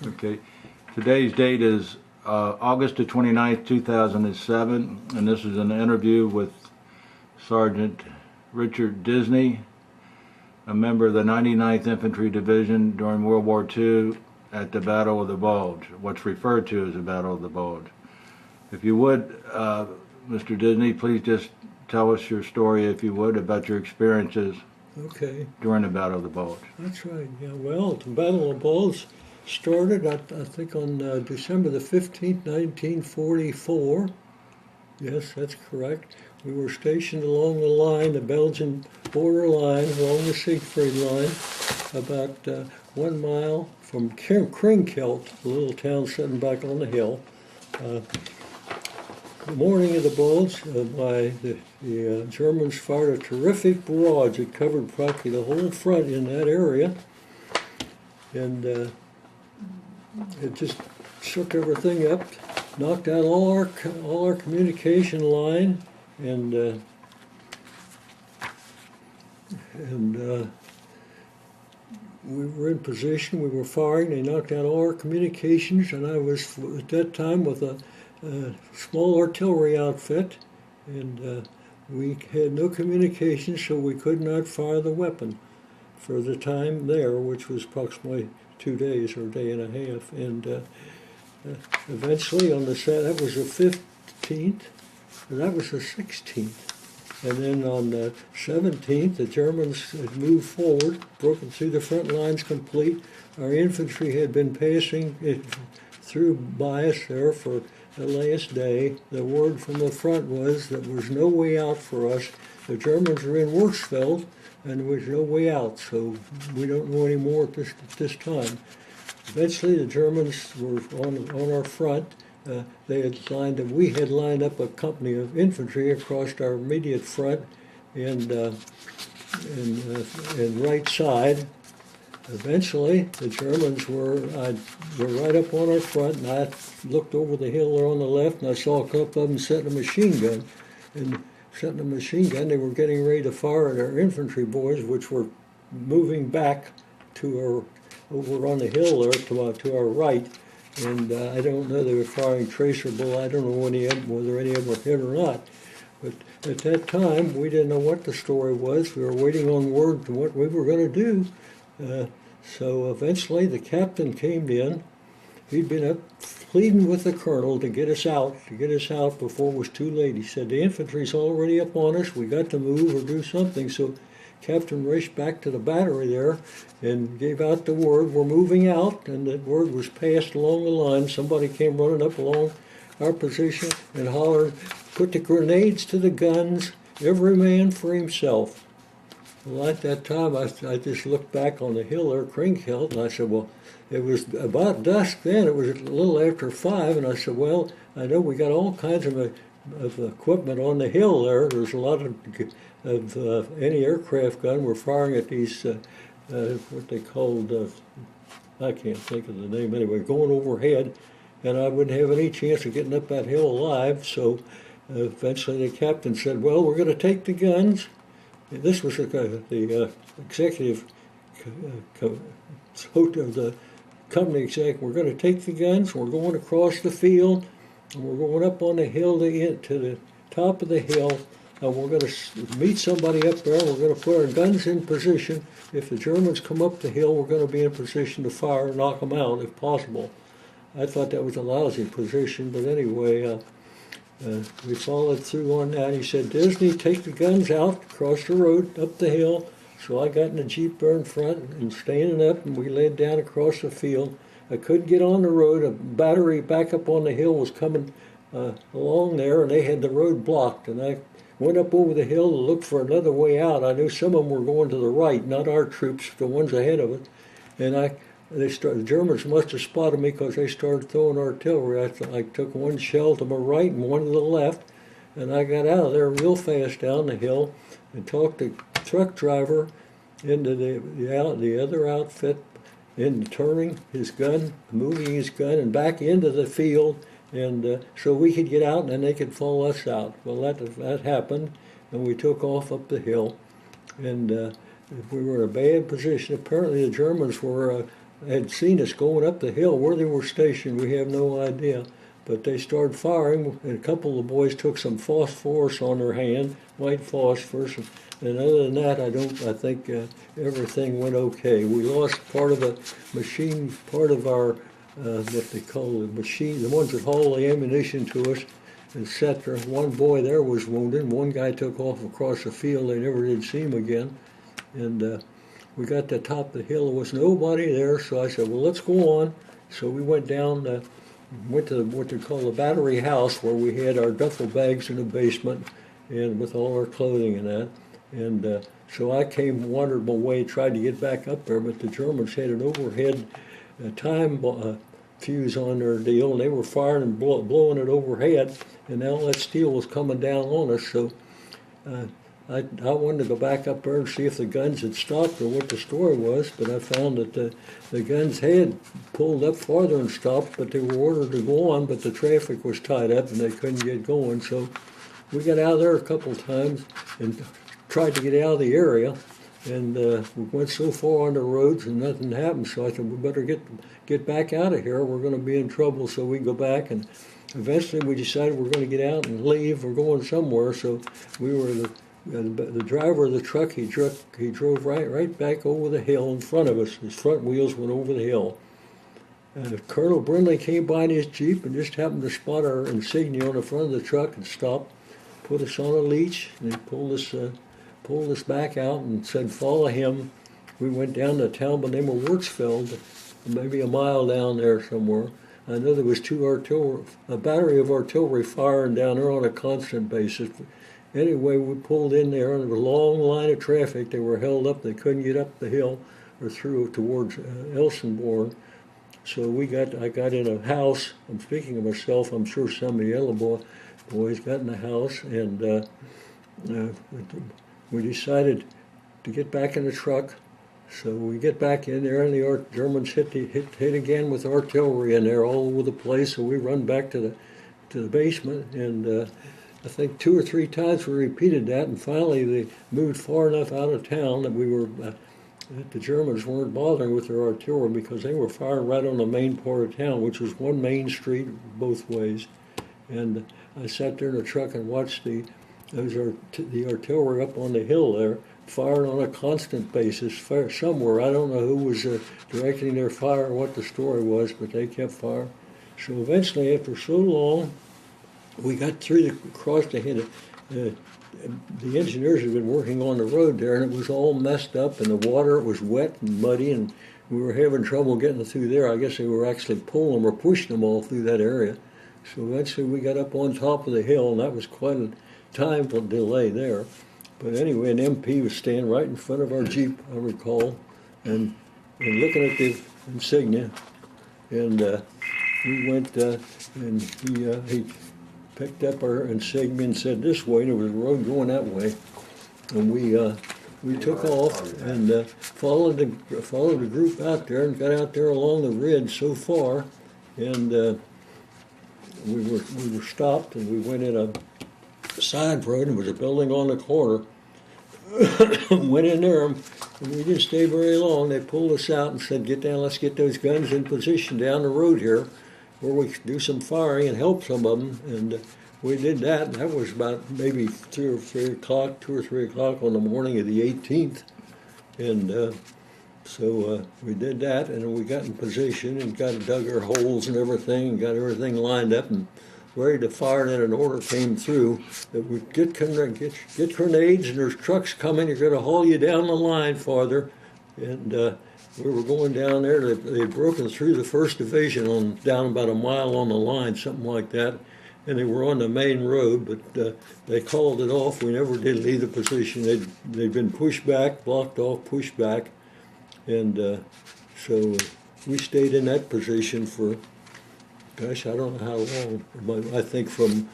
Okay. Today's date is August the 29th, 2007, and this is an interview with Sergeant Richard Disney, a member of the 99th Infantry Division during World War II at the Battle of the Bulge, what's referred to as the Battle of the Bulge. If you would, Mr. Disney, please just tell us your story, if you would, about your experiences during the Battle of the Bulge. That's right. Yeah. Well, the Battle of the Bulge started, I think, on December the 15th, 1944. Yes, that's correct. We were stationed along the line, the Belgian border line, along the Siegfried line, about 1 mile from Krinkelt, a little town sitting back on the hill. The morning of the Bulge, the Germans fired a terrific barrage. It covered practically the whole front in that area, and it just shook everything up, knocked out all our communication line, and we were in position. We were firing. They knocked out all our communications, and I was at that time with a small artillery outfit, and we had no communication, so we could not fire the weapon for the time there, which was approximately 2 days or a day and a half. And eventually, on that was the 15th, and that was the 16th. And then on the 17th, the Germans had moved forward, broken through the front lines complete. Our infantry had been passing through by us there for the last day. The word from the front was that there was no way out for us. The Germans were in Wurzfeld, and there was no way out, so we don't know any more at this time. Eventually, the Germans were on our front. We had lined up a company of infantry across our immediate front and right side. Eventually, the Germans were right up on our front, and I looked over the hill there on the left, and I saw a couple of them setting a machine gun. And setting a machine gun, they were getting ready to fire at our infantry boys, which were moving back to over on the hill there to our right. And I don't know, they were firing tracer bull. I don't know whether any of them were hit or not. But at that time, we didn't know what the story was. We were waiting on word to what we were going to do. So eventually the captain came in. He'd been up pleading with the colonel to get us out before it was too late. He said, the infantry's already up on us. We got to move or do something. So Captain raced back to the battery there and gave out the word, we're moving out, and that word was passed along the line. Somebody came running up along our position and hollered, put the grenades to the guns, every man for himself. Well, at that time, I just looked back on the hill there, Krinkelt, and I said, well, it was about dusk then. It was a little after 5, and I said, well, I know we got all kinds of equipment on the hill there. There's a lot of anti-aircraft gun. We're firing at these, what they called, I can't think of the name anyway, going overhead, and I wouldn't have any chance of getting up that hill alive. So eventually the captain said, well, we're going to take the guns. This was the executive of the company exec. We're going to take the guns. We're going across the field, and we're going up on the hill to the top of the hill. And we're going to meet somebody up there. We're going to put our guns in position. If the Germans come up the hill, we're going to be in position to fire and knock them out if possible. I thought that was a lousy position, but anyway. We followed through on that. He said, Disney, take the guns out, across the road, up the hill. So I got in the Jeep there in front and standing up, and we laid down across the field. I couldn't get on the road. A battery back up on the hill was coming along there, and they had the road blocked. And I went up over the hill to look for another way out. I knew some of them were going to the right, not our troops, the ones ahead of it. And the Germans must have spotted me because they started throwing artillery. I took one shell to my right and one to the left, and I got out of there real fast down the hill and talked the truck driver into the other outfit into turning his gun, moving his gun, and back into the field, and so we could get out and then they could follow us out. Well, that happened, and we took off up the hill, and we were in a bad position. Apparently the Germans were had seen us going up the hill. Where they were stationed, we have no idea. But they started firing, and a couple of the boys took some phosphorus on their hand, white phosphorus. And other than that, I think everything went okay. We lost part of the machine, part of our, what they call the machine, the ones that haul the ammunition to us, etc. One boy there was wounded. One guy took off across the field. They never did see him again. And we got to the top of the hill. There was nobody there, so I said, well, let's go on. So we went down, went to what they call the battery house, where we had our duffel bags in the basement and with all our clothing and that. And so I wandered my way, tried to get back up there, but the Germans had an overhead time fuse on their deal, and they were firing and blowing it overhead, and all that steel was coming down on us. So I wanted to go back up there and see if the guns had stopped or what the story was, but I found that the guns had pulled up farther and stopped, but they were ordered to go on, but the traffic was tied up and they couldn't get going. So we got out of there a couple of times and tried to get out of the area, and we went so far on the roads and nothing happened. So I said, we better get back out of here. We're going to be in trouble. So we go back, and eventually we decided we're going to get out and leave. We're going somewhere. So we were the driver of the truck. He drove right back over the hill in front of us. His front wheels went over the hill. Colonel Brindley came by in his Jeep and just happened to spot our insignia on the front of the truck and stopped, put us on a leash, and he pulled us back out and said, follow him. We went down to a town by the name of Wurtzfeld, maybe a mile down there somewhere. I know there was a battery of artillery firing down there on a constant basis. Anyway, we pulled in there, and there was a long line of traffic. They were held up. They couldn't get up the hill or through towards Elsenborn. So I got in a house. I'm speaking of myself. I'm sure some of the other boys got in the house, and we decided to get back in the truck. So we get back in there, and the Germans hit again with artillery in there all over the place. So we run back to the basement, and I think 2 or 3 times we repeated that, and finally they moved far enough out of town that the Germans weren't bothering with their artillery, because they were firing right on the main part of town, which was one main street both ways. And I sat there in the truck and watched the artillery up on the hill there, firing on a constant basis somewhere. I don't know who was directing their fire or what the story was, but they kept firing. So eventually, after so long, we got across the hill. The engineers had been working on the road there, and it was all messed up, and the water was wet and muddy, and we were having trouble getting through there. I guess they were actually pulling them or pushing them all through that area. So eventually we got up on top of the hill, and that was quite a time delay there. But anyway, an MP was standing right in front of our Jeep, I recall, and looking at the insignia. And we went, and he picked up our insignia and said this way, and there was a road going that way. And we took off and followed the group out there and got out there along the ridge so far, and we were stopped, and we went in a side road, and there was a building on the corner. Went in there, and we didn't stay very long. They pulled us out and said, get down, let's get those guns in position down the road here, where we could do some firing and help some of them. And we did that, and that was about maybe 2 or 3 o'clock on the morning of the 18th. And so we did that, and we got in position and dug our holes and everything, and got everything lined up and ready to fire. And then an order came through that we get grenades, and there's trucks coming. You're going to haul you down the line farther. And we were going down there. They'd broken through the 1st Division down about a mile on the line, something like that. And they were on the main road, but they called it off. We never did leave the position. They'd been pushed back, blocked off, pushed back. And so we stayed in that position for, gosh, I don't know how long. But I think from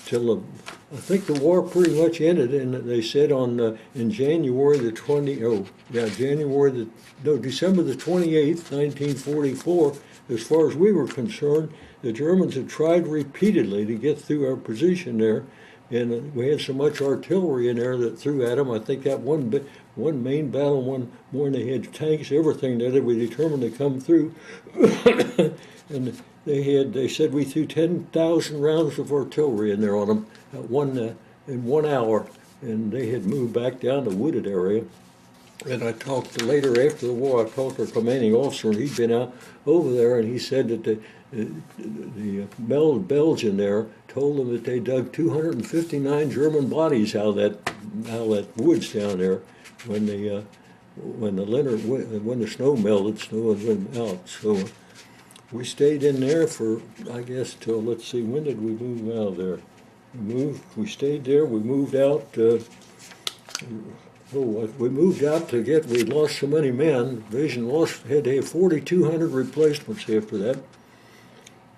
till I think the war pretty much ended, and they said in January the December the 28th, 1944. As far as we were concerned, the Germans had tried repeatedly to get through our position there, and we had so much artillery in there that threw at them. I think that one one main battle, one more, and they had tanks, everything there. They were determined to come through, and they said we threw 10,000 rounds of artillery in there on them in 1 hour, and they had moved back down the wooded area. And I talked later after the war. I talked to a commanding officer, and he'd been out over there, and he said that the Belgian there told them that they dug 259 German bodies out of that woods down there when the snow melted, snow had went out. So we stayed in there for, I guess, till, let's see, when did we move out of there? We stayed there. We moved out. We moved out we lost so many men. Division had to have 4,200 replacements after that.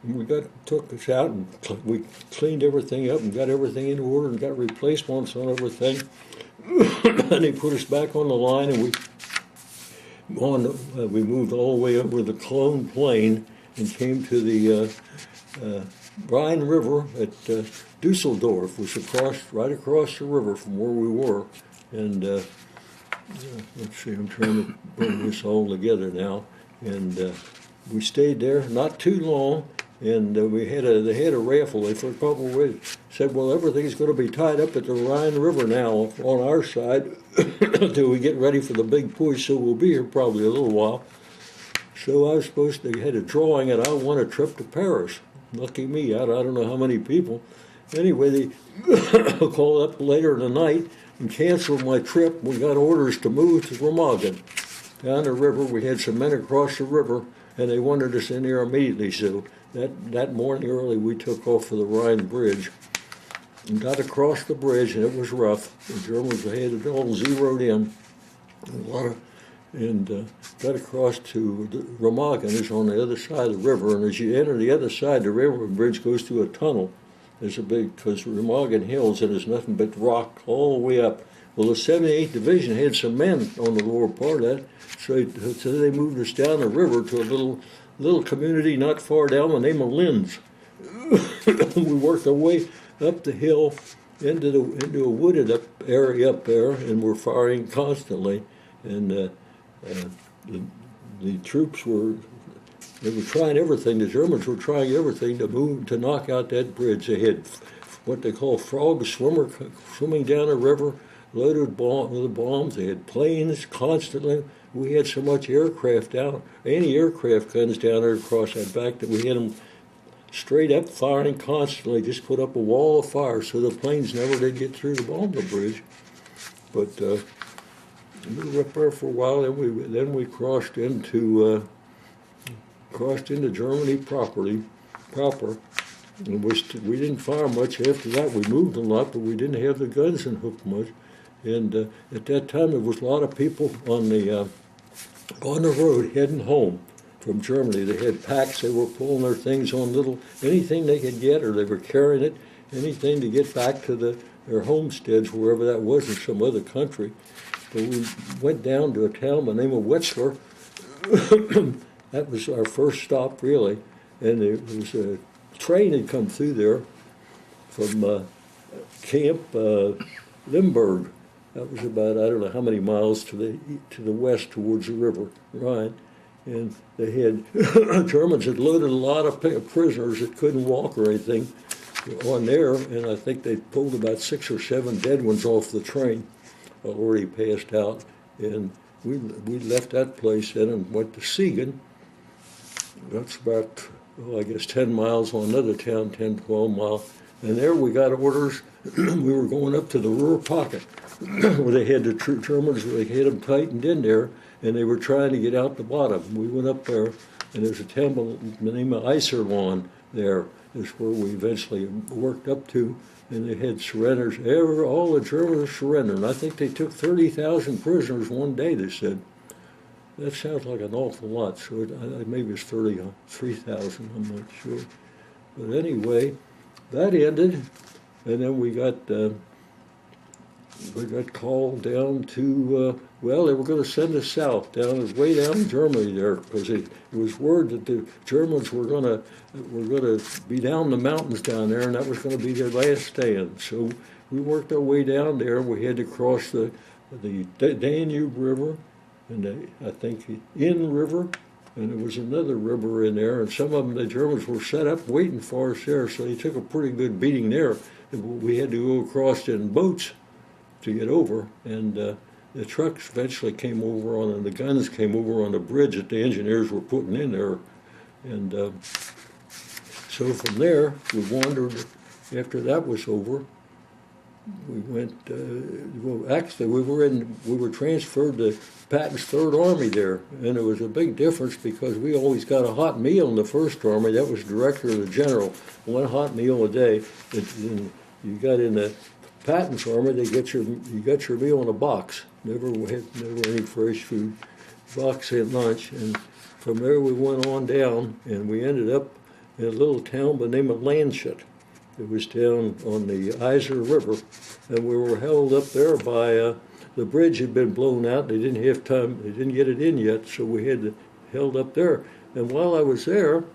And we took us out and we cleaned everything up and got everything in order and got replacements on everything. And they put us back on the line, and we moved all the way over the Cologne Plain and came to the Rhine River at Dusseldorf, was right across the river from where we were. And let's see, I'm trying to bring this all together now. And we stayed there not too long, and they had a raffle. They, for a couple of weeks, said, well, everything's going to be tied up at the Rhine River now on our side until we get ready for the big push, so we'll be here probably a little while. So I was supposed to had a drawing, and I won a trip to Paris. Lucky me, I don't know how many people. Anyway, they called up later in the night and canceled my trip. We got orders to move to Remagen. Down the river, we had some men across the river, and they wanted us in there immediately. So that morning early, we took off for the Rhine Bridge and got across the bridge, and it was rough. The Germans had it all zeroed in. Got across to Remagen is on the other side of the river, and as you enter the other side, the river bridge goes through a tunnel. There's because Remagen Hills, and there's nothing but rock all the way up. Well, the 78th Division had some men on the lower part of that, so they moved us down the river to a little community not far down, the name of Linz. We worked our way up the hill into a wooded area up there, and we're firing constantly. And the troops were trying everything. The Germans were trying everything to knock out that bridge. They had what they call frogs swimming down the river, loaded with bombs. They had planes constantly. We had so much aircraft anti-aircraft guns down there across that back that we had them straight up firing constantly. Just put up a wall of fire so the planes never did get through to bomb the bridge. But we were up there for a while. Then we crossed into Germany proper. And we didn't fire much after that. We moved a lot, but we didn't have the guns and hook much. And at that time, there was a lot of people on the road heading home from Germany. They had packs. They were pulling their things on anything they could get, or they were carrying it, anything to get back to their homesteads, wherever that was in some other country. But we went down to a town by the name of Wetzlar. That was our first stop, really. And there was a train had come through there from Camp Limburg. That was about, I don't know how many miles to the west towards the river Rhine. And they had, Germans had loaded a lot of prisoners that couldn't walk or anything on there, and I think they pulled about 6 or 7 dead ones off the train, already passed out. And we left that place then and went to Siegen. That's about, I guess 10 miles on another town, 10, 12 miles. And there we got orders. We were going up to the Ruhr pocket, where they had the Germans, where they had them tightened in there, and they were trying to get out the bottom. We went up there, and there's a temple, the name of Iserlohn there, is where we eventually worked up to, and they had surrenders. All the Germans surrendered, and I think they took 30,000 prisoners one day, they said. That sounds like an awful lot, so maybe it's 33,000, I'm not sure. But anyway, that ended, and then we got called down to, they were going to send us south, way down in Germany there, because it was word that the Germans were going to be down the mountains down there, and that was going to be their last stand. So we worked our way down there. We had to cross the the Danube River, and I think the Inn River, and there was another river in there, and some of them, the Germans were set up waiting for us there, so they took a pretty good beating there. We had to go across in boats to get over, and the trucks eventually came over on, and the guns came over on the bridge that the engineers were putting in there. And so from there, we wandered, after that was over, we went, well, actually, we were transferred to Patton's Third Army there, and it was a big difference because we always got a hot meal in the First Army. That was director of the general, one hot meal a day. And you got in the Patton's Army, you got your meal in a box. Never any fresh food. Box at lunch, and from there we went on down, and we ended up in a little town by the name of Lancet. It was down on the Iser River, and we were held up there by the bridge had been blown out. They didn't have time. They didn't get it in yet, so we had held up there. And while I was there,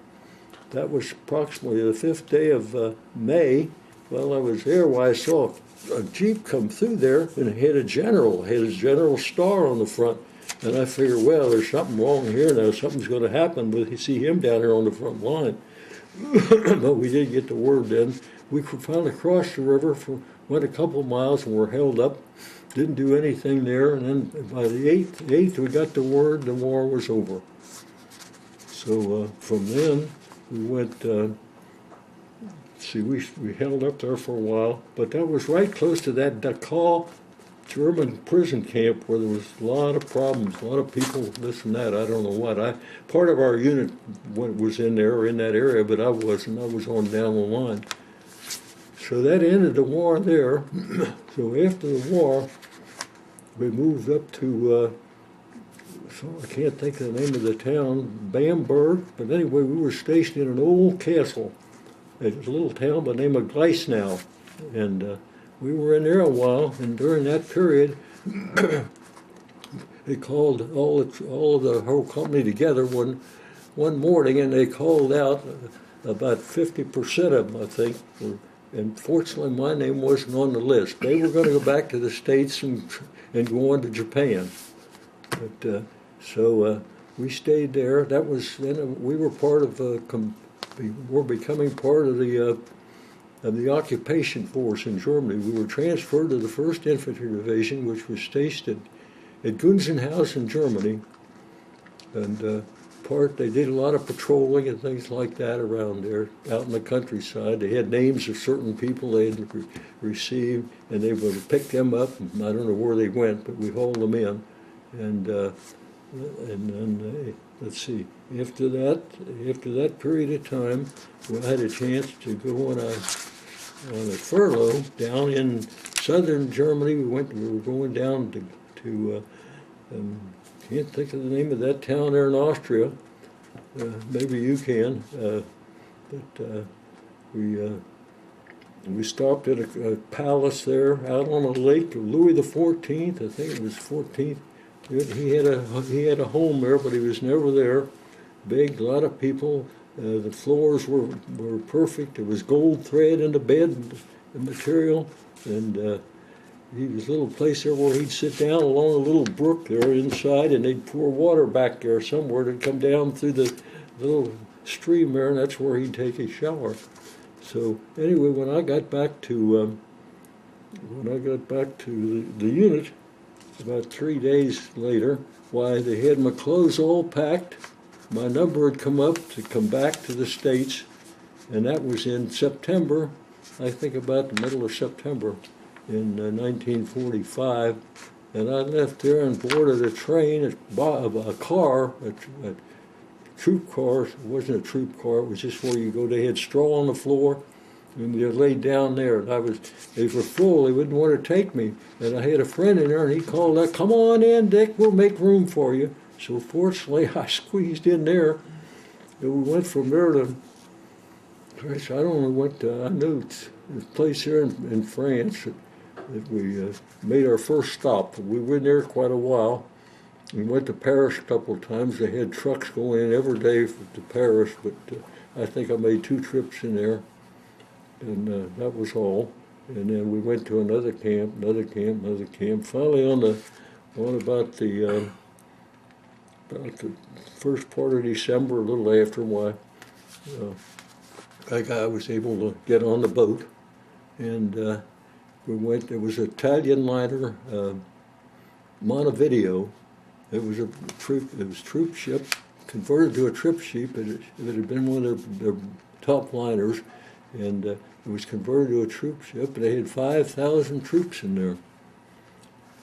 that was approximately the 5th day of May. While I was there, I saw a Jeep come through there, and it had his general star on the front. And I figured, well, there's something wrong here now. Something's going to happen. But you see him down there on the front line. But we did get the word then. We finally crossed the river, went a couple miles, and were held up. Didn't do anything there. And then by the 8th, we got the word the war was over. So from then, we went, we held up there for a while. But that was right close to that Dachau German prison camp where there was a lot of problems, a lot of people, this and that, I don't know what. Part of our unit was in there, in that area, but I wasn't. I was on down the line. So that ended the war there. So after the war, we moved up to, I can't think of the name of the town, Bamberg, but anyway, we were stationed in an old castle. It was a little town by the name of Gleisnau, and we were in there a while, and during that period, they called all of the whole company together one morning, and they called out about 50% of them, I think. And fortunately, my name wasn't on the list. They were going to go back to the States and go on to Japan. But so we stayed there. That was then we were part of we were becoming part of the occupation force in Germany. We were transferred to the 1st Infantry Division, which was stationed at Gunzenhausen, Germany. And they did a lot of patrolling and things like that around there, out in the countryside. They had names of certain people they had received, and they would pick them up. And I don't know where they went, but we hauled them in. And then, let's see, after that period of time, we had a chance to go on a furlough down in southern Germany. We were going down to can't think of the name of that town there in Austria. Maybe you can. But we stopped at a palace there out on a lake. Louis XIV, I think it was 14th. He had a home there, but he was never there. Big, a lot of people. The floors were perfect. There was gold thread in the bed, the material, and he was a little place there where he'd sit down along a little brook there inside, and they'd pour water back there somewhere to come down through the little stream there, and that's where he'd take his shower. So anyway, when I got back to the unit, about 3 days later, why they had my clothes all packed. My number had come up to come back to the States, and that was in September, I think about the middle of September in 1945. And I left there and boarded a train, a car, a troop car. It wasn't a troop car, it was just where you go. They had straw on the floor, and we laid down there. And they were full, they wouldn't want to take me. And I had a friend in there, and he called out, "Come on in, Dick, we'll make room for you." So fortunately, I squeezed in there, and we went from there to, I don't know what, I knew this place here in France that we made our first stop. We were in there quite a while. We went to Paris a couple of times. They had trucks going in every day to Paris, but I think I made 2 trips in there, and that was all. And then we went to another camp, another camp, another camp. Finally, on about the first part of December, a little after I was able to get on the boat, and we went. There was an Italian liner, Montevideo. It was a troop ship converted to a trip ship. It had been one of their top liners, and it was converted to a troop ship. And they had 5,000 troops in there.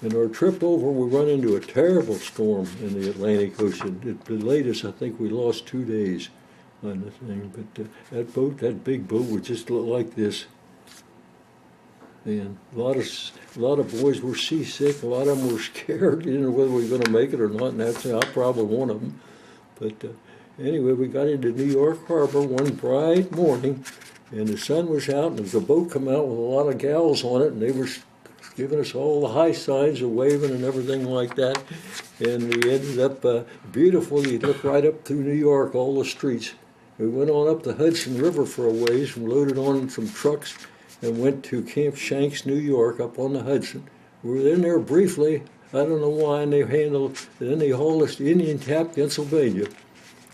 And our trip over, we run into a terrible storm in the Atlantic Ocean. It delayed us. I think we lost 2 days on the thing. But that big boat, would just look like this. And a lot of boys were seasick. A lot of them were scared. You didn't know whether we were going to make it or not. And that's I'm probably one of them. But anyway, we got into New York Harbor one bright morning, and the sun was out, and there was a boat come out with a lot of gals on it, and they were giving us all the high signs of waving and everything like that. And we ended up beautiful. You look right up through New York, all the streets. We went on up the Hudson River for a ways and loaded on some trucks and went to Camp Shanks, New York, up on the Hudson. We were in there briefly. I don't know why, and then they hauled us to Indian Tap, Pennsylvania.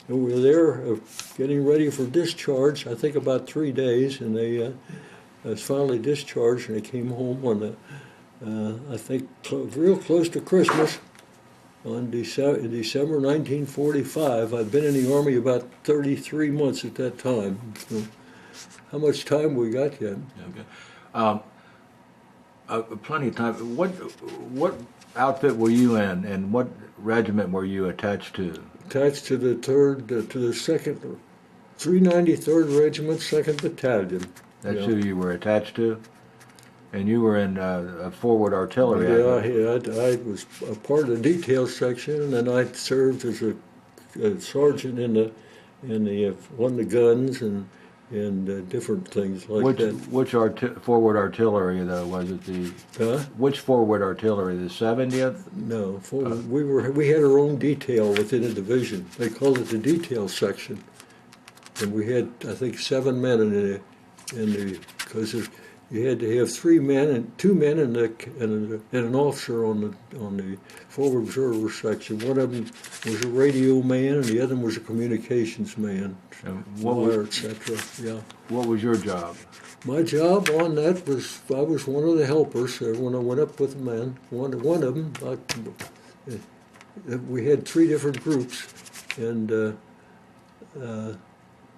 And we were there getting ready for discharge, I think about 3 days, and I was finally discharged, and I came home on I think real close to Christmas in December 1945. I'd been in the Army about 33 months at that time. So how much time we got yet? Okay. Plenty of time. What outfit were you in, and what regiment were you attached to? Attached to the second, 393rd Regiment, 2nd Battalion. That's who you were attached to? And you were in forward artillery. I was a part of the detail section, and then I served as a sergeant in the one of the guns and different things like that. Which forward artillery though was it? Which forward artillery? The 70th? No, we had our own detail within a division. They called it the detail section, and we had I think 7 men in the because you had to have 3 men and 2 men and an officer on the forward observer section. One of them was a radio man, and the other was a communications man, etc. Yeah. What was your job? My job on that was I was one of the helpers. When I went up with the men, one of them, we had 3 different groups, and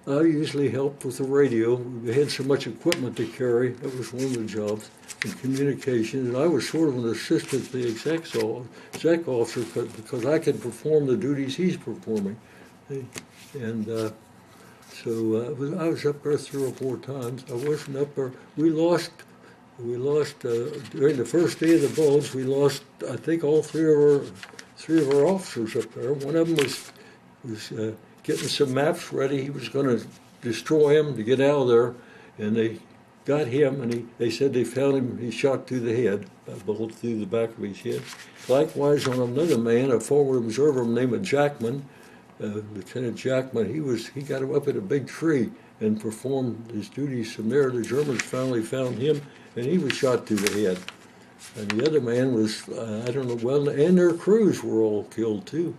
I usually helped with the radio. We had so much equipment to carry. That was one of the jobs, and communication. And I was sort of an assistant to the exec officer because I could perform the duties he's performing. And so I was up there 3 or 4 times. I wasn't up there. We lost during the first day of the Bulge. We lost I think all 3 of our officers up there. One of them was getting some maps ready. He was going to destroy him to get out of there, and they got him, and they said they found him. He shot through the head, a bullet through the back of his head. Likewise, on another man, a forward observer named Jackman, Lieutenant Jackman, he got him up in a big tree and performed his duties from there. The Germans finally found him, and he was shot through the head. And the other man was, I don't know, well, and their crews were all killed too,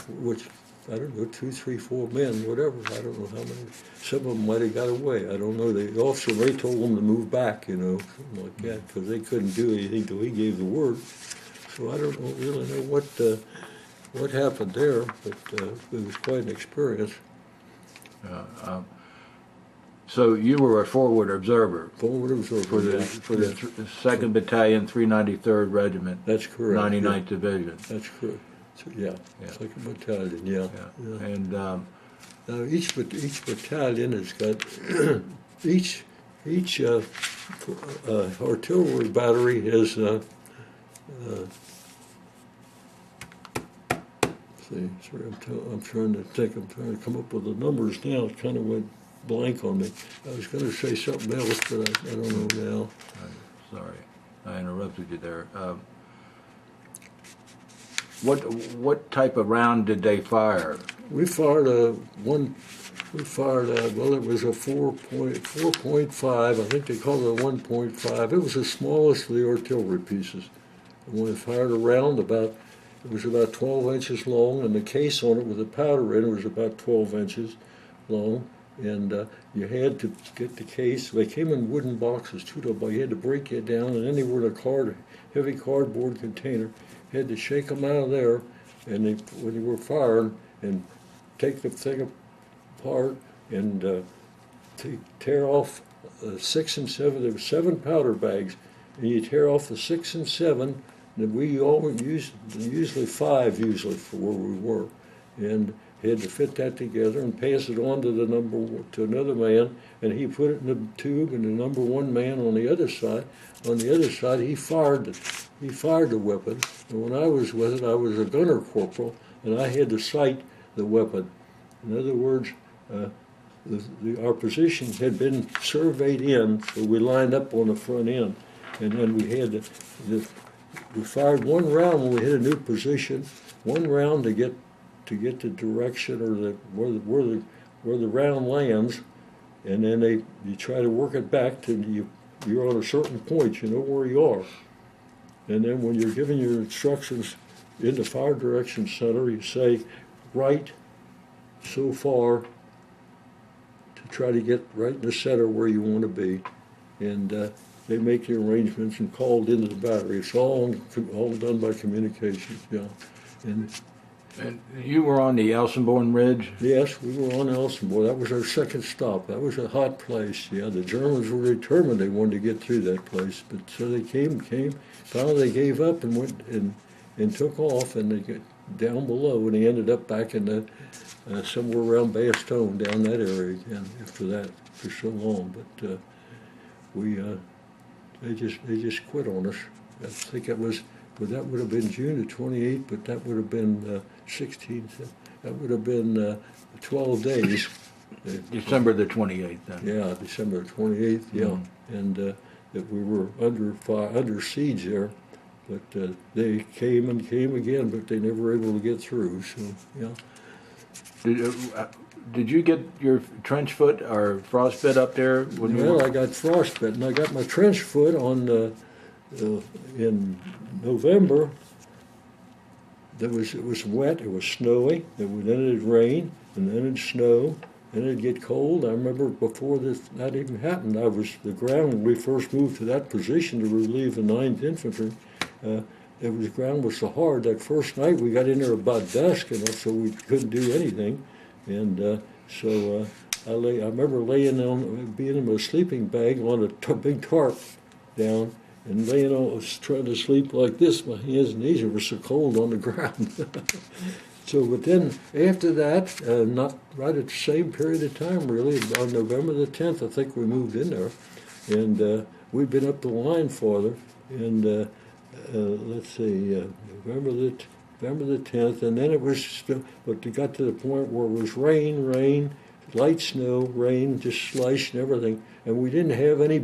which, I don't know, 2, 3, 4 men, whatever. I don't know how many. Some of them might have got away. I don't know. The officer, they told them to move back, something like that, because they couldn't do anything till he gave the word. So I don't really know what happened there, but it was quite an experience. So you were a forward observer. Forward observer for the 2nd Battalion, 393rd Regiment. That's correct. 99th Division. That's correct. Yeah. 2nd Battalion. Yeah. And now each battalion has got each artillery battery has. Sorry, I'm trying to think. I'm trying to come up with the numbers now. It kind of went blank on me. I was going to say something else, but I don't know now. Sorry, I interrupted you there. What type of round did they fire? we fired a one. We fired well, it was a 4.5. I think they called it a 1.5. It was the smallest of the artillery pieces. And when we fired a round, it was about 12 inches long, and the case on it with the powder in it was about 12 inches long. And you had to get the case. They came in wooden boxes, 2 double. You had to break it down, and then they were in a heavy cardboard container. You had to shake them out of there, and when you were firing, and take the thing apart and tear off 6 and 7. There were 7 powder bags, and you tear off the 6 and 7. And we always usually 5 for where we were, and had to fit that together and pass it on to another man, and he put it in the tube, and the number 1 man on the other side. On the other side, he fired the weapon. And when I was with it, I was a gunner corporal, and I had to sight the weapon. In other words, our position had been surveyed in, so we lined up on the front end, and then we had we fired 1 round when we hit a new position, 1 round to get the direction or where the round lands, and then you try to work it back to you're on a certain point, you know where you are, and then when you're giving your instructions in the fire direction center, you say right so far to try to get right in the center where you want to be, and they make the arrangements and called into the battery. It's all done by communication, yeah. And you were on the Elsenborn Ridge? Yes, we were on Elsenborn. That was our second stop. That was a hot place. Yeah, the Germans were determined they wanted to get through that place, but so they came. Finally, they gave up and went and took off, and they got down below, and they ended up back in the somewhere around Bastogne, down that area again. After that, for so long, but they just quit on us. I think it was. But that would have been June the 28th, but that would have been 16th. That would have been 12 days. December the 28th, then. Yeah, December the 28th, yeah. Mm-hmm. And that we were under siege there. But they came and came again, but they never were able to get through, so, yeah. Did you get your trench foot or frostbite up there? Well, I got frostbite, and I got my trench foot on in November. It was wet, it was snowy, then it'd rain, and then it'd snow, then it'd get cold. I remember before that even happened, the ground, when we first moved to that position to relieve the 9th Infantry, the ground was so hard. That first night we got in there about dusk, and so we couldn't do anything. And so I remember being in my sleeping bag on a big tarp down, and laying on, I was trying to sleep like this. My hands and knees were so cold on the ground. So, but then after that, not right at the same period of time, really, on November the 10th, I think we moved in there, and we'd been up the line farther, and let's see, November the 10th, and then it was still, but it got to the point where it was rain, light snow, rain, just slush and everything, and we didn't have any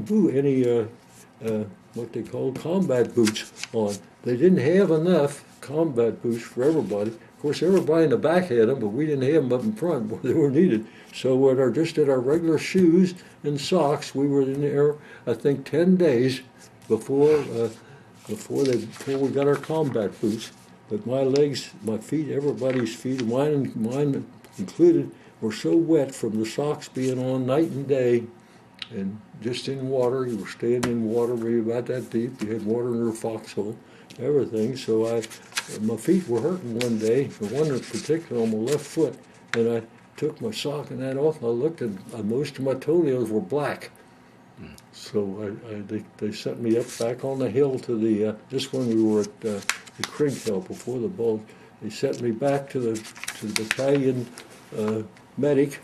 what they called combat boots on. They didn't have enough combat boots for everybody. Of course, everybody in the back had them, but we didn't have them up in front where they were needed. So just at our regular shoes and socks, we were in there, I think, 10 days before we got our combat boots. But my legs, my feet, everybody's feet, mine included, were so wet from the socks being on night and day, and just in water. You were staying in water maybe about that deep. You had water in your foxhole, everything. So my feet were hurting one day, the one in particular on my left foot, and I took my sock and that off, and I looked, and most of my toenails were black. So they sent me up back on the hill to just when we were at the Crink Hill before the Bulge. They sent me back to the battalion medic,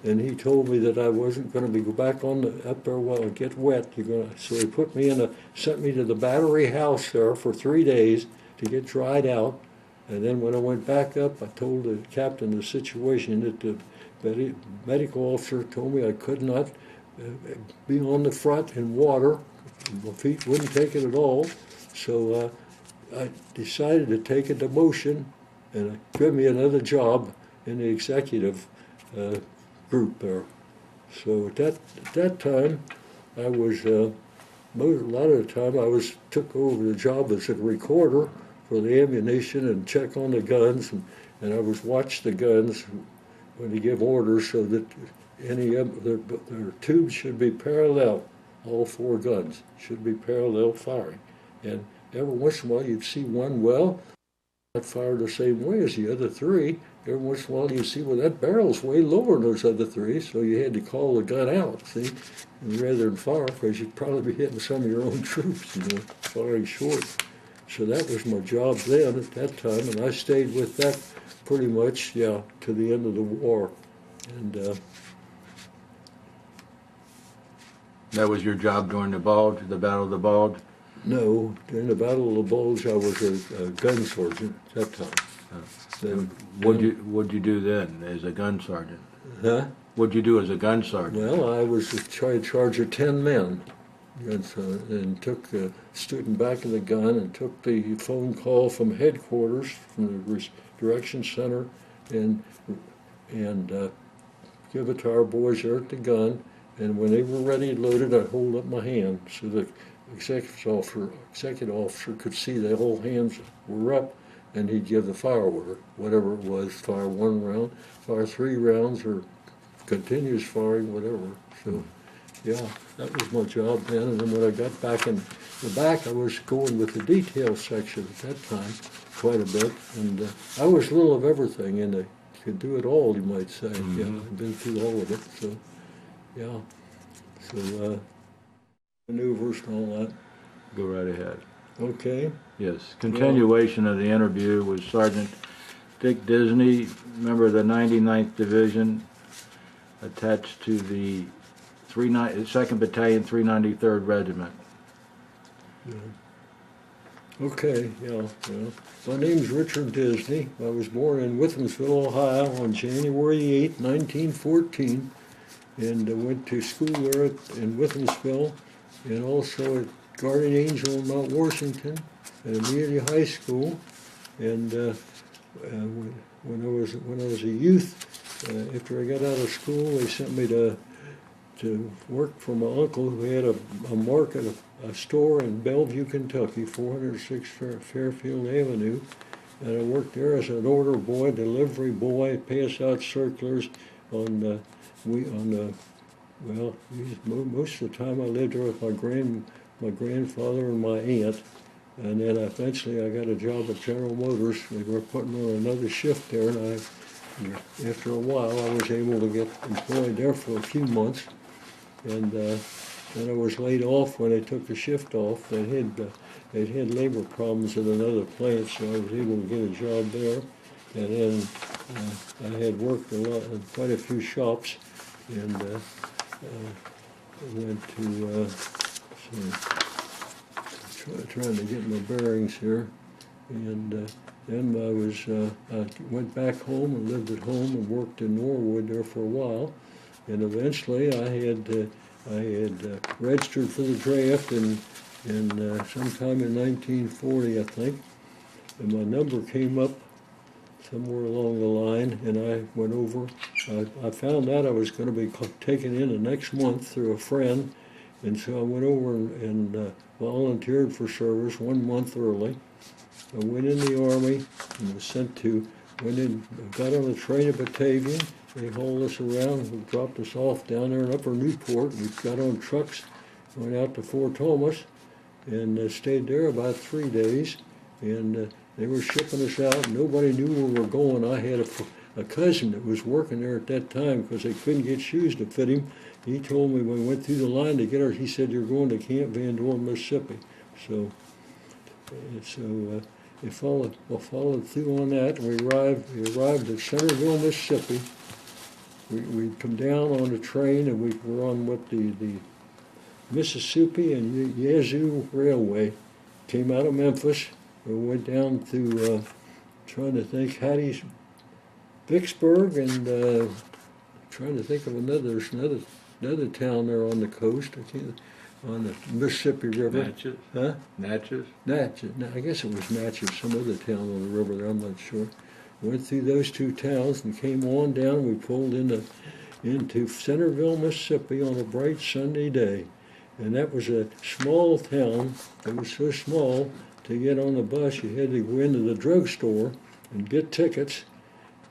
and he told me that I wasn't going to go back up there while I get wet. So they sent me to the battery house there for 3 days to get dried out. And then when I went back up, I told the captain the situation, that the medical officer told me I could not be on the front in water. My feet wouldn't take it at all. So I decided to take a demotion and give me another job in the executive group there. So at that time, I was a lot of the time I took over the job as a recorder for the ammunition and check on the guns, and I was watch the guns when they give orders so that any of their tubes should be parallel. All 4 guns should be parallel firing, and every once in a while you'd see one not fire the same way as the other 3. Every once in a while you see, well, that barrel's way lower than those other 3, so you had to call the gun out, see, and rather than fire, because you'd probably be hitting some of your own troops, firing short. So that was my job then at that time, and I stayed with that pretty much, to the end of the war. And That was your job during the Bulge, the Battle of the Bulge? no, during the Battle of the Bulge, I was a gun sergeant at that time. Then, What'd you do then as a gun sergeant? huh? What'd you do as a gun sergeant? Well, I was in charge of 10 men, and stood in back of the gun and took the phone call from headquarters, from the direction center, and give it to our boys there at the gun. And when they were ready and loaded, I'd hold up my hand so the executive officer could see that all hands were up, and he'd give the fire order, whatever it was, fire 1 round, fire 3 rounds, or continuous firing, whatever. So, that was my job then. And then when I got back in the back, I was going with the detail section at that time quite a bit. And I was a little of everything, and I could do it all, you might say. Mm-hmm. I've been through all of it. So, So, maneuvers and all that. Go right ahead. Okay. Yes. Continuation of the interview was Sergeant Dick Disney, member of the 99th Division, attached to the 2nd Battalion, 393rd Regiment. Okay, My name's Richard Disney. I was born in Withamsville, Ohio on January 8, 1914, and I went to school there in Withamsville, and also at Guardian Angel in Mount Washington, at Amelia High School. And when I was a youth, after I got out of school, they sent me to work for my uncle, who had a market, a store in Bellevue, Kentucky, 406 Fairfield Avenue. And I worked there as an order boy, delivery boy, pass out circulars on most of the time I lived there with my grandfather and my aunt. And then eventually I got a job at General Motors. They were putting on another shift there, and after a while I was able to get employed there for a few months. And then I was laid off when they took the shift off. They had labor problems at another plant, so I was able to get a job there. And then I had worked in quite a few shops, and went to trying to get my bearings here. And then I went back home and lived at home and worked in Norwood there for a while. And eventually I had registered for the draft in sometime in 1940, I think. And my number came up somewhere along the line, and I went over. I found out I was going to be taken in the next month through a friend, and so I went over and volunteered for service 1 month early. I went in the Army and was got on a train at Batavia. They hauled us around and dropped us off down there in Upper Newport. We got on trucks, went out to Fort Thomas, and stayed there about 3 days. And they were shipping us out. Nobody knew where we were going. I had a cousin that was working there at that time because they couldn't get shoes to fit him. He told me when we went through the line to get her, he said, "You're going to Camp Van Dorn, Mississippi." So we followed through on that. We arrived at Centerville, Mississippi. We'd come down on the train, and we were on the Mississippi and Yazoo Railway. Came out of Memphis. We went down to trying to think Vicksburg, and trying to think of there's another town there on the coast. I can't, on the Mississippi River. Natchez? Huh? Natchez? Natchez. I guess it was Natchez, some other town on the river there, I'm not sure. went through those two towns and came on down. We pulled into Centerville, Mississippi on a bright Sunday day. And that was a small town. It was so small, to get on the bus, you had to go into the drugstore and get tickets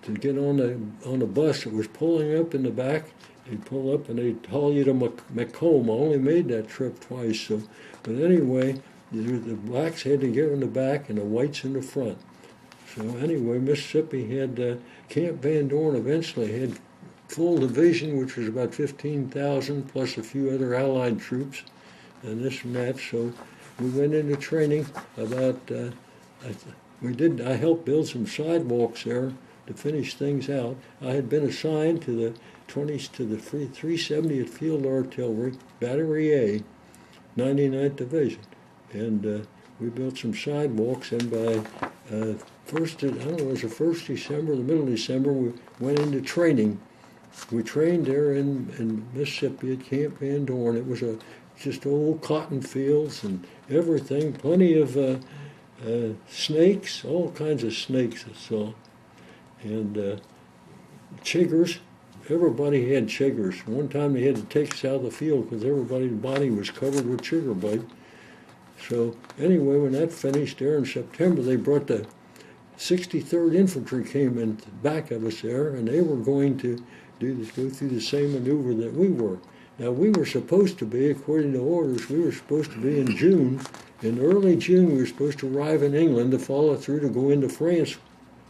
to get on the bus that was pulling up in the back. They'd pull up and they'd haul you to Macomb. I only made that trip twice. So, but anyway, the blacks had to get in the back and the whites in the front. So anyway, Mississippi had Camp Van Dorn eventually had full division, which was about 15,000 plus a few other Allied troops, and this and that. So we went into training about. I helped build some sidewalks there to finish things out. I had been assigned to the 370th Field Artillery, Battery A, 99th Division, and we built some sidewalks. And by it was the first December, the middle of December, we went into training. We trained there in Mississippi at Camp Van Dorn. It was just old cotton fields and everything, plenty of snakes, all kinds of snakes I saw, and chiggers. Everybody had chiggers. One time they had to take us out of the field because everybody's body was covered with chigger bite. So anyway, when that finished there in September, they brought the 63rd Infantry came in back of us there, and they were going to go through the same maneuver that we were. Now, we were supposed to be, according to orders, we were supposed to be in June. In early June, we were supposed to arrive in England to follow through to go into France.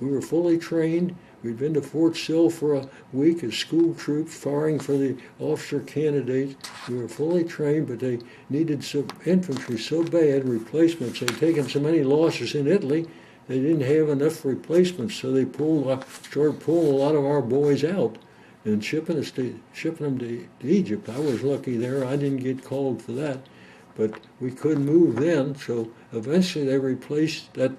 We were fully trained. We'd been to Fort Sill for a week as school troops, firing for the officer candidates. We were fully trained, but they needed some infantry so bad, replacements. They'd taken so many losses in Italy, they didn't have enough replacements, so they started pulling a lot of our boys out and shipping them to Egypt. I was lucky there. I didn't get called for that, but we couldn't move then. So eventually they replaced that.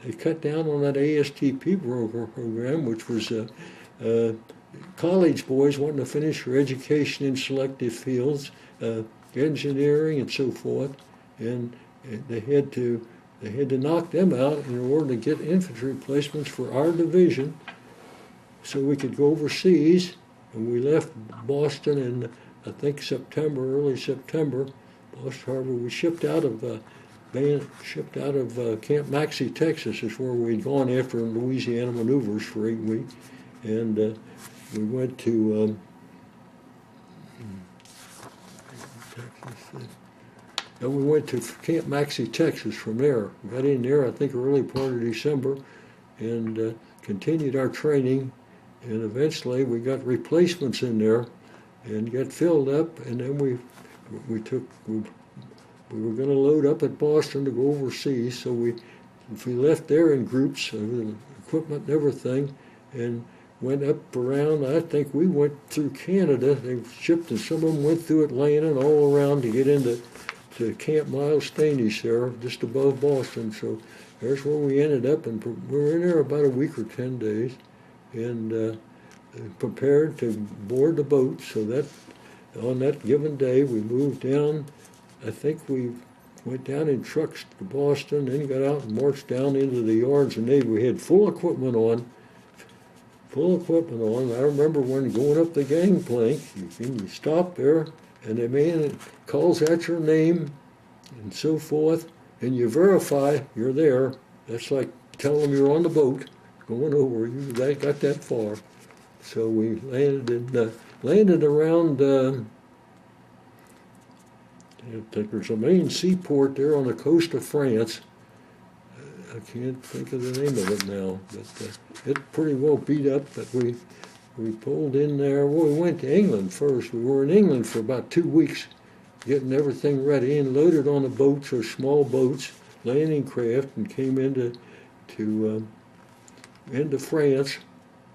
They cut down on that ASTP program, which was college boys wanting to finish their education in selective fields, engineering and so forth, and they had to knock them out in order to get infantry replacements for our division, so we could go overseas. And we left Boston in, I think, early September, Boston Harbor. We shipped out of Camp Maxey, Texas, is where we'd gone after Louisiana maneuvers for 8 weeks, and we went to Camp Maxey, Texas. From there, we got in there, I think, early part of December, and continued our training. And eventually we got replacements in there and got filled up, and then we were going to load up at Boston to go overseas. So we left there in groups, equipment and everything, and went up around. I think we went through Canada. They shipped, and some of them went through Atlanta and all around to get into Camp Miles Standish there, just above Boston. So there's where we ended up, and we were in there about a week or 10 days. And prepared to board the boat, so that on that given day we moved down. I think we went down in trucks to Boston, then got out and marched down into the yards and Navy. We had full equipment on. I remember when going up the gangplank, you stop there, and the man calls out your name and so forth, and you verify you're there. That's like telling them you're on the boat going over. They got that far. So we landed around, there's a main seaport there on the coast of France. I can't think of the name of it now, but it's pretty well beat up. But we pulled in there. Well, we went to England first. We were in England for about 2 weeks, getting everything ready, and loaded on the boats, or small boats, landing craft, and came into France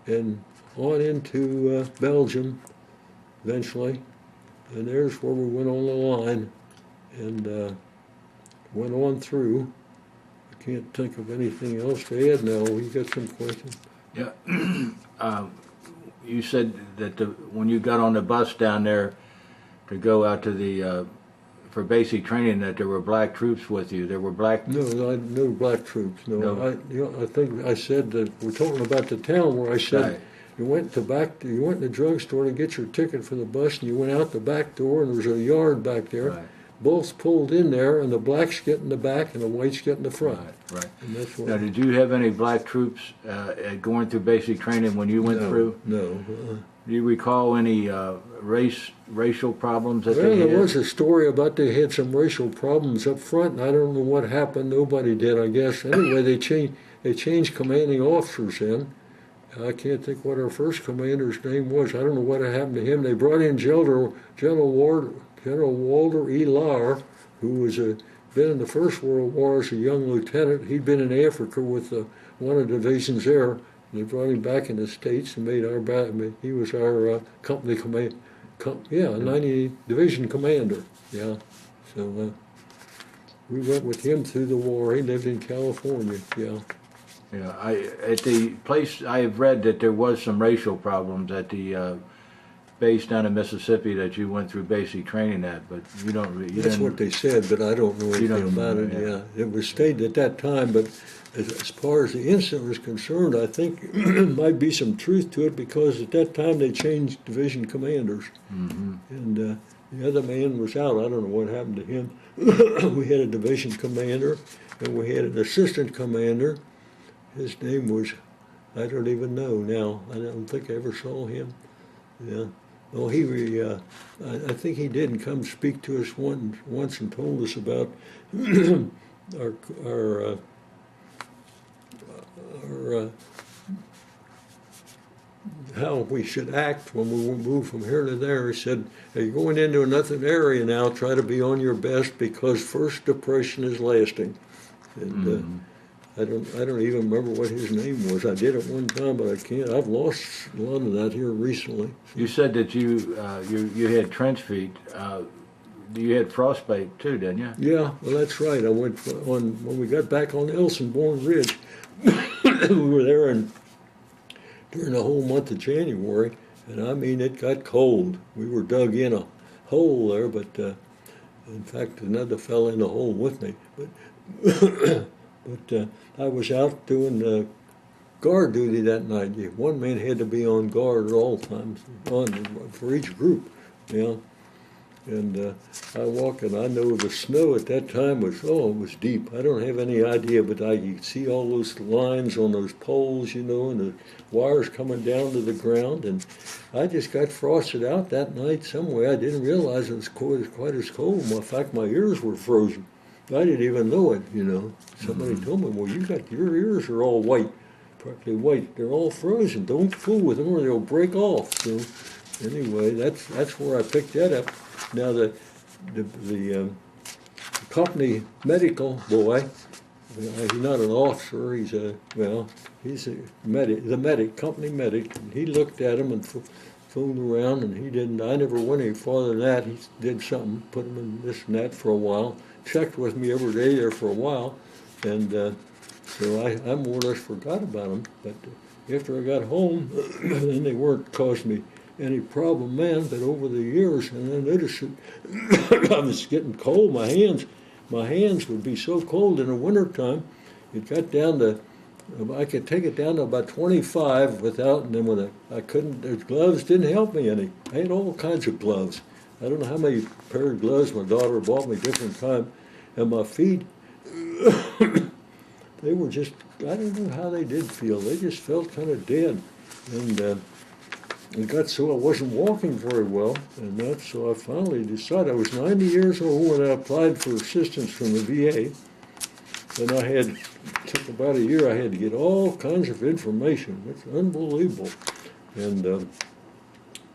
and on into Belgium eventually. And there's where we went on the line and went on through. I can't think of anything else to add now. You got some questions? Yeah. You said that when you got on the bus down there to go out to the for basic training that there were black troops with you. There were black. No, no black troops. No, No. I think I said that we're talking about the town where I said Right. you went to the drugstore to get your ticket for the bus, and you went out the back door, and there was a yard back there. Right. Both pulled in there, and the blacks get in the back, and the whites get in the front. Right. And that's what. Now, did you have any black troops going through basic training when you went through? No. Do you recall any racial problems that Well, they had? there was a story about they had some racial problems up front, and I don't know what happened. Nobody did, I guess. Anyway, they changed commanding officers then. I can't think what our first commander's name was. I don't know what happened to him. They brought in General Walter E. Lahr, who was been in the First World War as a young lieutenant. He'd been in Africa with one of the divisions there. They brought him back in the States and he was our company command. 90 division commander. Yeah, so we went with him through the war. He lived in California. Yeah. Yeah, at the place I have read that there was some racial problems at the base down in Mississippi that you went through basic training at, but you don't. That's what they said, but I don't know anything about it. Yeah, it was stated at that time, but as far as the incident was concerned, I think there might be some truth to it because at that time they changed division commanders, and the other man was out. I don't know what happened to him. We had a division commander, and we had an assistant commander. His name was, I don't even know now. I don't think I ever saw him. Yeah. Well, I think he did come speak to us once and told us about our how we should act when we move from here to there. He said, "You're going into another area now. Try to be on your best because first impression is lasting." And I don't even remember what his name was. I did it one time, but I can't. I've lost a lot of that here recently. You said that you had trench feet. You had frostbite too, didn't you? Yeah, well, that's right. I went when we got back on Elsonbourne Ridge. We were there during the whole month of January, and I mean it got cold. We were dug in a hole there, but in fact another fell in the hole with me. But I was out doing guard duty that night. One man had to be on guard at all times for each group, you know. And I walk, and I know the snow at that time it was deep. I don't have any idea, but I could see all those lines on those poles, you know, and the wires coming down to the ground. And I just got frosted out that night some way. I didn't realize it was quite as cold. In fact, my ears were frozen. I didn't even know it, you know. Somebody told me, well, your ears are all white, practically white. They're all frozen. Don't fool with them or they'll break off. So anyway, that's where I picked that up. Now the company medical boy, he's not an officer. He's a medic, company medic. And he looked at him and fooled around, and he didn't. I never went any farther than that. He did something, put him in this and that for a while. Checked with me every day there for a while, and so I more or less forgot about them. But after I got home, then they weren't causing me any problem then. But over the years, and I noticed that I was getting cold. My hands would be so cold in the wintertime. It got down to I could take it down to about 25 without, and then I couldn't. The gloves didn't help me any. I had all kinds of gloves. I don't know how many pair of gloves my daughter bought me different time, and my feet, they were just, I don't know how they did feel. They just felt kind of dead, and it got so I wasn't walking very well, and so I finally decided. I was 90 years old when I applied for assistance from the VA, and took about a year. I had to get all kinds of information. It's unbelievable, and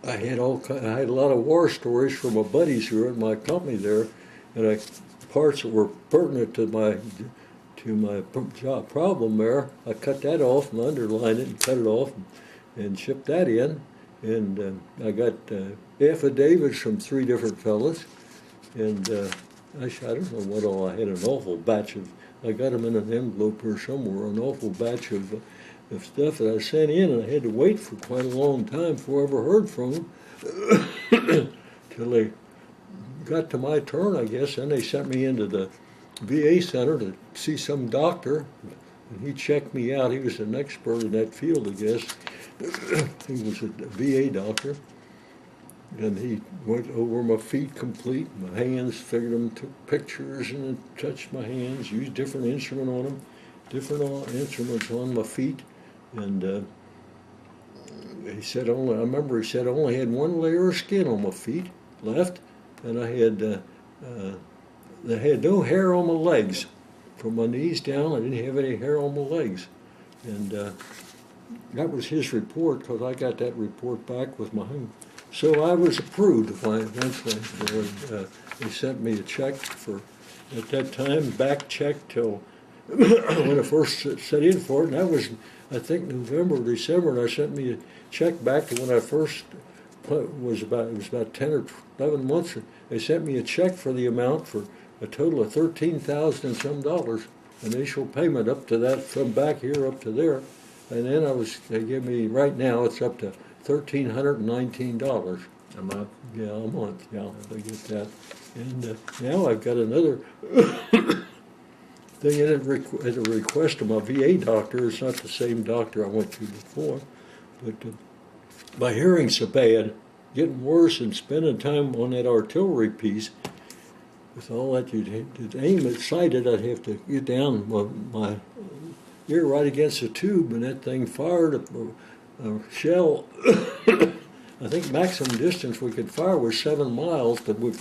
I had a lot of war stories from my buddies who were in my company there, and parts that were pertinent to my job problem there. I cut that off and underlined it and cut it off and shipped that in, and I got affidavits from 3 different fellas, and I don't know what all. I had an awful batch of. I got them in an envelope here somewhere. An awful batch of stuff that I sent in, and I had to wait for quite a long time before I ever heard from them till they got to my turn, I guess, then they sent me into the VA center to see some doctor. And he checked me out. He was an expert in that field, I guess. He was a VA doctor. And he went over my feet complete, my hands, figured them, took pictures, and then touched my hands, used different instrument on them, different instruments on my feet. And he said I remember he said I only had one layer of skin on my feet left, and I had no hair on my legs. From my knees down, I didn't have any hair on my legs. And that was his report, because I got that report back with my home. So I was approved eventually. They sent me a check for, at that time, back check till when I first set in for it. And that was, I think, November or December, and I sent me a check back to when I first it was about 10 or 11 months. They sent me a check for the amount for a total of $13,000 and some dollars, initial payment up to that, from back here up to there. And then they give me, right now, it's up to $1,319. A month? Yeah, a month, yeah, I get that. And now I've got another thing at a request of my VA doctor. It's not the same doctor I went to before, but my hearing's so bad, getting worse, and spending time on that artillery piece. With all that, you'd aim it sighted, I'd have to get down my ear right against the tube, and that thing fired a shell. I think maximum distance we could fire was 7 miles, but we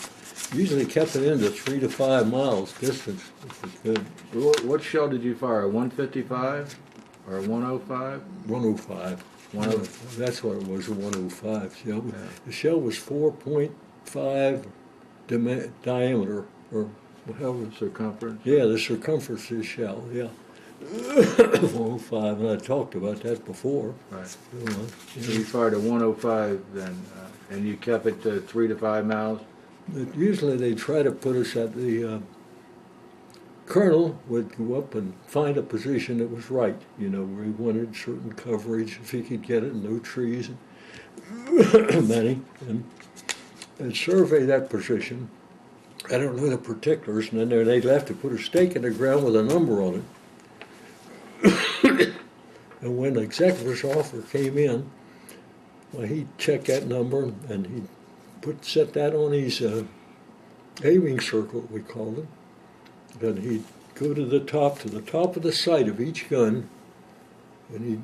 usually kept it into 3 to 5 miles distance if we could. What shell did you fire, a 155 or a 105? 105. 105. That's what it was, a 105 shell. Yeah. The shell was 4.5 diameter, or however. Circumference? Yeah, the circumference of the shell, yeah. 105, and I talked about that before. Right. So you fired a 105 then, and you kept it to 3 to 5 miles? But usually they try to put us at the colonel would go up and find a position that was right, where he wanted certain coverage, if he could get it, no trees, and many, and survey that position. I don't know the particulars, and then they'd have to put a stake in the ground with a number on it. And when the executive's offer came in, well, he'd check that number, and he'd set that on his aiming circle, we called it. Then he'd go to the top of the sight of each gun, and he'd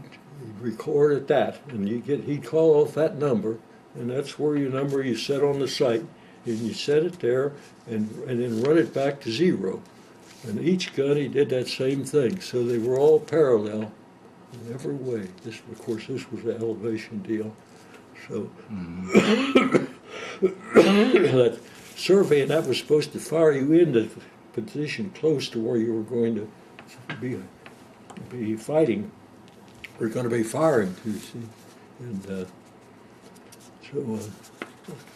record at that, and he'd call off that number, and that's where your number you set on the sight, and you set it there, and then run it back to 0. And each gun he did that same thing, so they were all parallel in every way. This was an elevation deal, so that survey, and that was supposed to fire you into position close to where you were going to be fighting, or going to be firing to, see, and so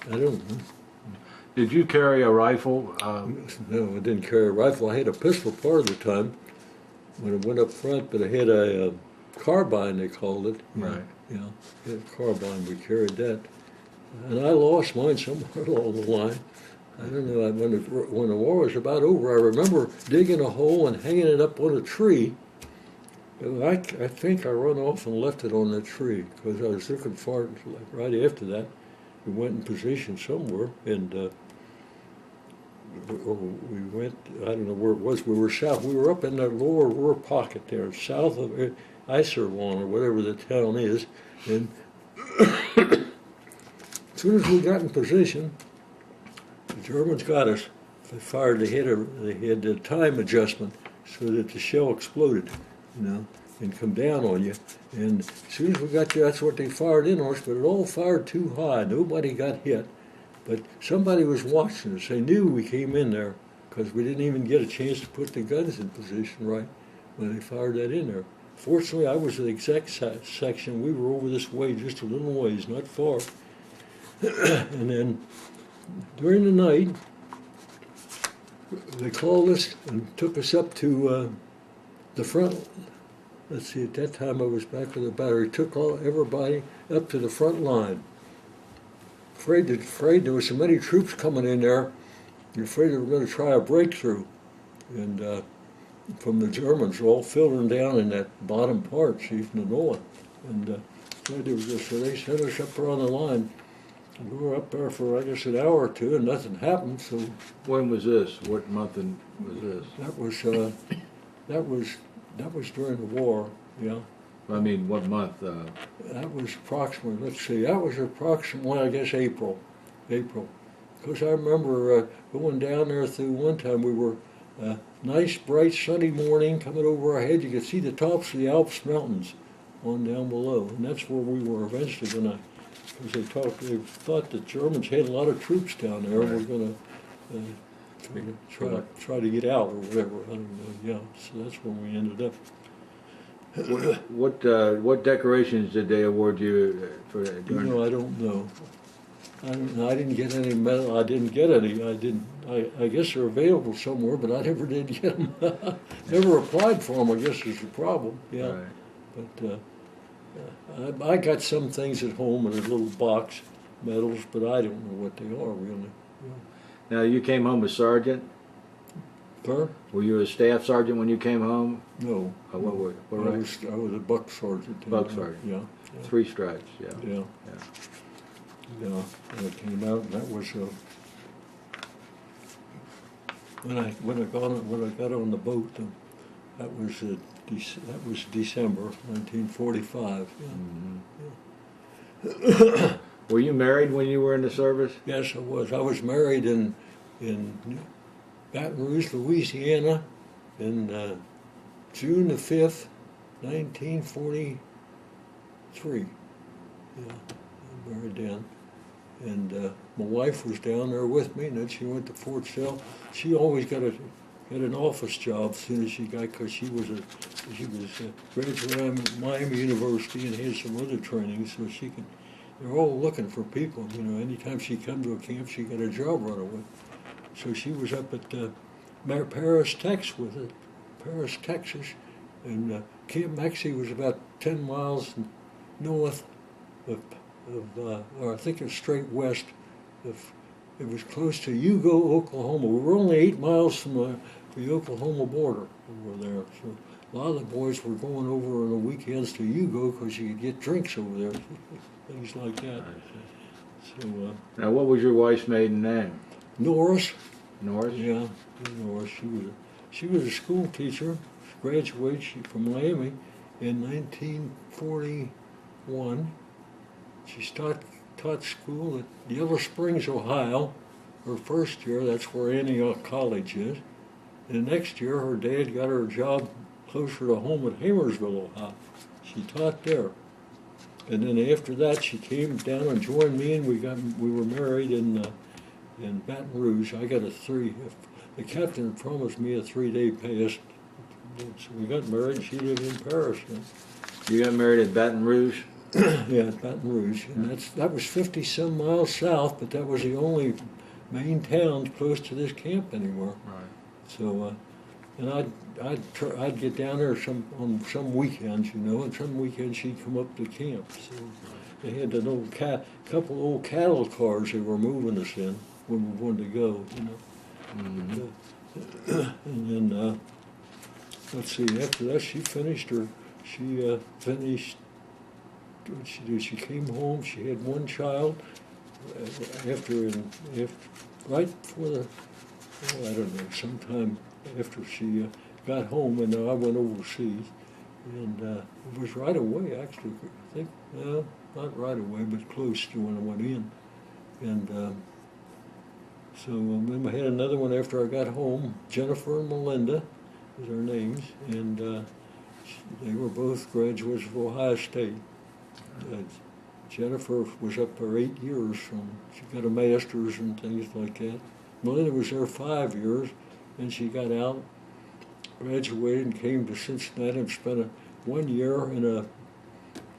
I don't know. Did you carry a rifle? No, I didn't carry a rifle. I had a pistol part of the time when I went up front, but I had a carbine, they called it. Right. Yeah, I had a carbine. We carried that, and I lost mine somewhere along the line. I don't know. When the war was about over, I remember digging a hole and hanging it up on a tree. And I think I run off and left it on the tree because I was looking for it right after that. We went in position somewhere, and we went, I don't know where it was, we were south. We were up in that lower rear pocket there, south of Iserlohn, or whatever the town is. And as soon as we got in position, the Germans got us. They fired, they had a time adjustment so that the shell exploded, and come down on you. And as soon as we got there, that's what they fired in on us, but it all fired too high. Nobody got hit. But somebody was watching us. They knew we came in there because we didn't even get a chance to put the guns in position right when they fired that in there. Fortunately, I was in the exec section. We were over this way just a little ways, not far. And then during the night, they called us and took us up to the front. Let's see, at that time I was back with the battery. Took everybody up to the front line. Afraid there was so many troops coming in there You're afraid they were going to try a breakthrough, and from the Germans, all filtering down in that bottom part, see, from the north. And so they set us up there on the line. We were up there for, I guess, an hour or two, and nothing happened. So When was this? What month was this? that was during the war. Yeah. I mean, what month? That was approximately. Let's see. That was approximately, I guess, April. Because I remember going down there through one time. We were nice, bright, sunny morning coming over our head. You could see the tops of the Alps mountains on down below, and that's where we were eventually because they thought the Germans had a lot of troops down there. Right. We're going to try to get out or whatever. I don't know. Yeah, so that's when we ended up. What decorations did they award you for? I don't know. I didn't get any medal. I didn't get any. I guess they're available somewhere, but I never did get them. Never applied for them. I guess is the problem. Yeah. Right. But I got some things at home in a little box, medals, but I don't know what they are really. Yeah. Now you came home as sergeant. Huh? Were you a staff sergeant when you came home? No. What were I was a buck sergeant. Buck sergeant. Yeah. 3 stripes. Yeah. Yeah. Yeah, and it came out, and that was when I got on the boat. That was December 1945. Yeah. Mm-hmm. Were you married when you were in the service? Yes, I was. I was married in Baton Rouge, Louisiana, in June the 5th, 1943. Yeah, I married then. And my wife was down there with me, and then she went to Fort Sill. She always got an office job as soon as she got, because she was graduated from Miami University and had some other training, so she could. They're all looking for people, you know. Anytime she come to a camp, she got a job right away. So she was up at Paris, Texas, and Camp Maxey was about 10 miles north of or I think it's straight west. It was close to Hugo, Oklahoma. We were only 8 miles from the Oklahoma border over there. So a lot of the boys were going over on the weekends to Hugo because you could get drinks over there, things like that. So now, what was your wife's maiden name? Norris. Norris? Yeah, Norris. She was a school teacher. She graduated from Miami in 1941. She taught school at Yellow Springs, Ohio. Her first year, that's where Antioch College is. And the next year, her dad got her a job closer to home at Hamersville, Ohio. She taught there. And then after that, she came down and joined me, and we were married in Baton Rouge. I got the captain promised me a 3-day pass. So we got married, and she lived in Paris. You got married at Baton Rouge? Yeah, at Baton Rouge, and that was 50-some miles south, but that was the only main town close to this camp anymore. Right. So, and I'd get down there on some weekends, you know, and some weekends she'd come up to camp. So they had an old couple of old cattle cars they were moving us in when we wanted to go, you know. Mm-hmm. And then let's see, after that she finished. What did she do? She came home. She had one child. Right before I don't know, sometime after she got home, and I went overseas, and it was right away. Actually, I think not right away, but close to when I went in, and so then I had another one after I got home. Jennifer and Melinda is their names, and they were both graduates of Ohio State. Jennifer was up there 8 years. She got a master's and things like that. Melinda was there 5 years, and she got out, graduated, and came to Cincinnati and spent 1 year in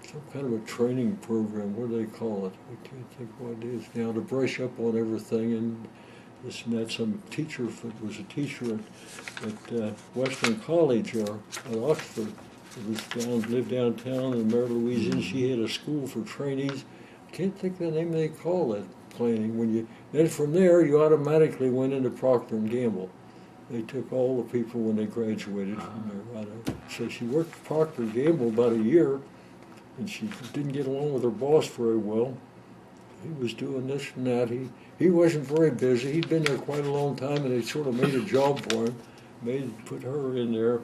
some kind of a training program. What do they call it? I can't think what it is now, to brush up on everything and this and that. Some teacher was a teacher at Western College or at Oxford. Lived downtown in Mary Louisiana. She had a school for trainees. I can't think of the name they call it. planning. Then from there, you automatically went into Procter and Gamble. They took all the people when they graduated from there. Right? So she worked for Procter and Gamble about a year, and she didn't get along with her boss very well. He was doing this and that. He wasn't very busy. He'd been there quite a long time, and they sort of made a job for him. Put her in there.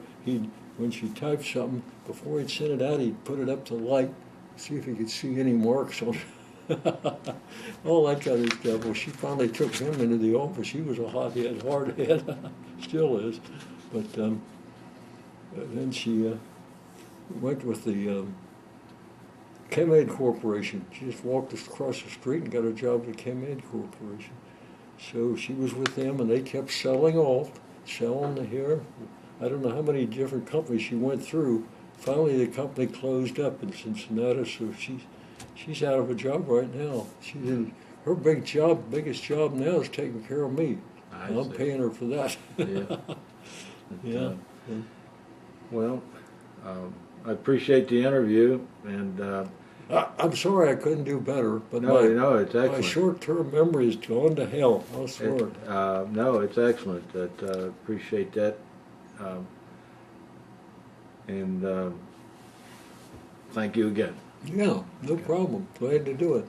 When she typed something, before he'd send it out, he'd put it up to light, see if he could see any marks on it. All that kind of stuff. Well, she finally took him into the office. He was a hothead, hard head, still is. But then she went with the ChemAid Corporation. She just walked across the street and got a job with the ChemAid Corporation. So she was with them, and they kept selling the hair. I don't know how many different companies she went through. Finally, the company closed up in Cincinnati, so she's out of a job right now. Her biggest job now is taking care of me. I'm paying her for that. Yeah. Well, I appreciate the interview, and I'm sorry I couldn't do better, but it's excellent. my short-term memory has gone to hell. I swear. No, it's excellent. Appreciate that, and thank you again. Yeah, no problem. Glad to do it.